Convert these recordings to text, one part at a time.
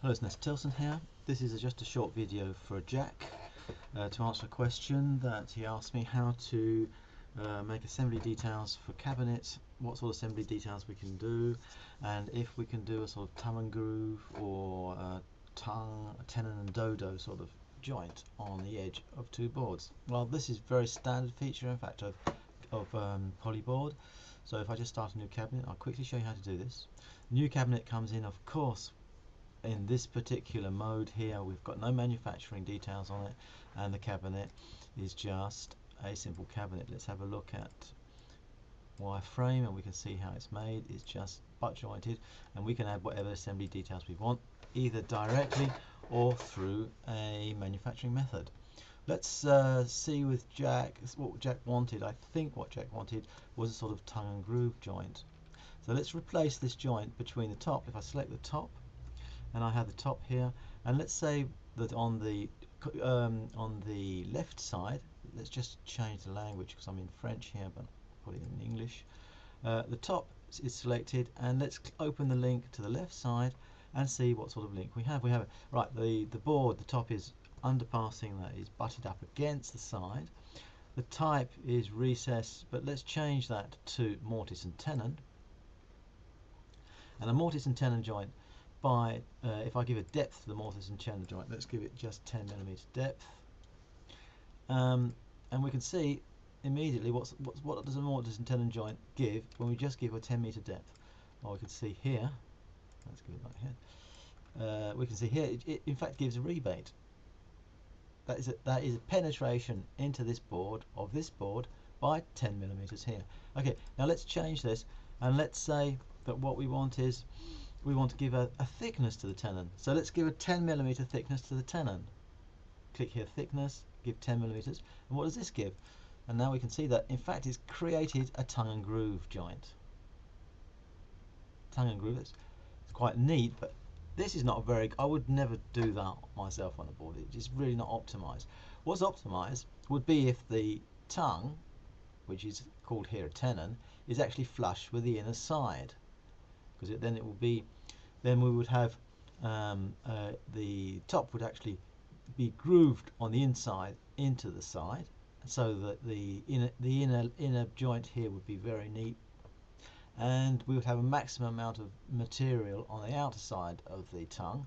Hello, it's Ness Tilson here. This is just a short video for Jack to answer a question that he asked me how to make assembly details for cabinets, what sort of assembly details we can do, and if we can do a sort of tongue and groove or tongue, tenon and dodo sort of joint on the edge of two boards. Well, this is a very standard feature, in fact, of Polyboard. So if I just start a new cabinet, I'll quickly show you how to do this. New cabinet comes in, of course, in this particular mode here. We've got no manufacturing details on it, and the cabinet is just a simple cabinet. Let's have a look at wireframe and we can see how it's made. It's just butt jointed, and we can add whatever assembly details we want, either directly or through a manufacturing method. Let's see with Jack what Jack wanted. I think what Jack wanted was a sort of tongue and groove joint. So let's replace this joint between the top. If I select the top, and I have the top here, and let's say that on the left side, let's just change the language because I'm in French here, but put it in English. The top is selected, and let's open the link to the left side and see what sort of link we have. We have right, the board, the top is underpassing, that is butted up against the side. The type is recess, but let's change that to mortise and tenon. And a mortise and tenon joint, by if I give a depth to the mortise and tenon joint, let's give it just 10mm depth, and we can see immediately what does a mortise and tenon joint give when we just give a 10m depth. Well, we can see here, let's give it like here, we can see here it in fact gives a rebate. That is a penetration into this board by 10mm here. Okay, now let's change this, and let's say that what we want is we want to give a thickness to the tenon. So let's give a 10mm thickness to the tenon. Click here, thickness, give 10mm, and what does this give? And now we can see that in fact it's created a tongue and groove joint. Tongue and groove, it's quite neat, but this is not very, I would never do that myself on a board. It's really not optimized. What's optimized would be if the tongue, which is called here a tenon, is actually flush with the inner side, because then it will be, then we would have the top would actually be grooved on the inside into the side, so that the inner joint here would be very neat, and we would have a maximum amount of material on the outer side of the tongue,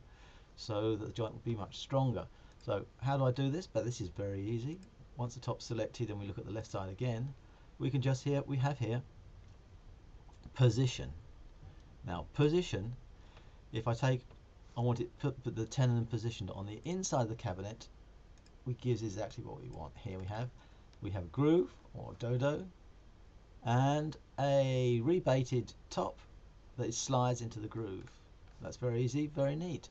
so that the joint would be much stronger. So how do I do this? But this is very easy. Once the top's selected and we look at the left side again, we can just we have here position. Now position, if I want it put the tenon positioned on the inside of the cabinet, we gives exactly what we want. Here we have a groove or dodo and a rebated top that slides into the groove. That's very easy, very neat.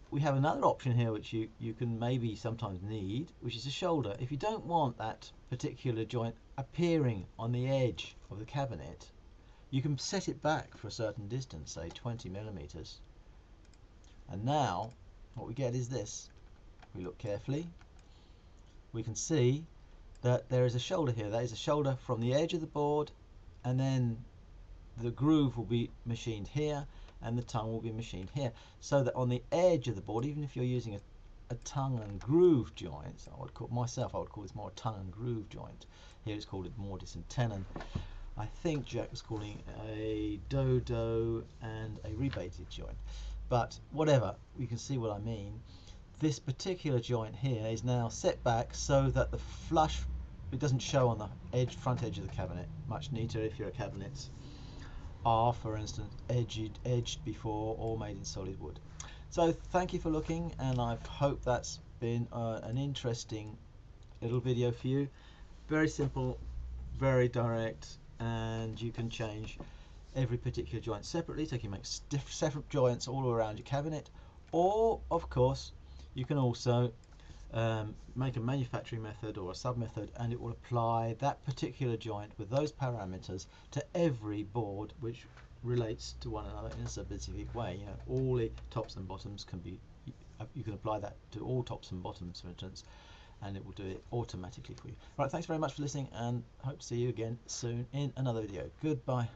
We have another option here which you can maybe sometimes need, which is a shoulder. If you don't want that particular joint appearing on the edge of the cabinet, you can set it back for a certain distance, say 20mm. And now what we get is this. We look carefully, we can see that there is a shoulder here. That is a shoulder from the edge of the board, and then the groove will be machined here and the tongue will be machined here, so that on the edge of the board, even if you're using a tongue and groove joint, so I would call this more a tongue and groove joint. Here it's called a mortise and tenon. I think Jack was calling a dodo and a rebated joint, but whatever, you can see what I mean. This particular joint here is now set back so that the flush, it doesn't show on the front edge of the cabinet. Much neater if your cabinets are, for instance, edged before or made in solid wood. So thank you for looking, and I hope that's been an interesting little video for you. Very simple, very direct, and you can change every particular joint separately, so you can make separate joints all around your cabinet, or of course you can also make a manufacturing method or a sub method, and it will apply that particular joint with those parameters to every board which relates to one another in a specific way. You know, all the tops and bottoms can be, you can apply that to all tops and bottoms, for instance, and it will do it automatically for you. Right, thanks very much for listening, and hope to see you again soon in another video. Goodbye.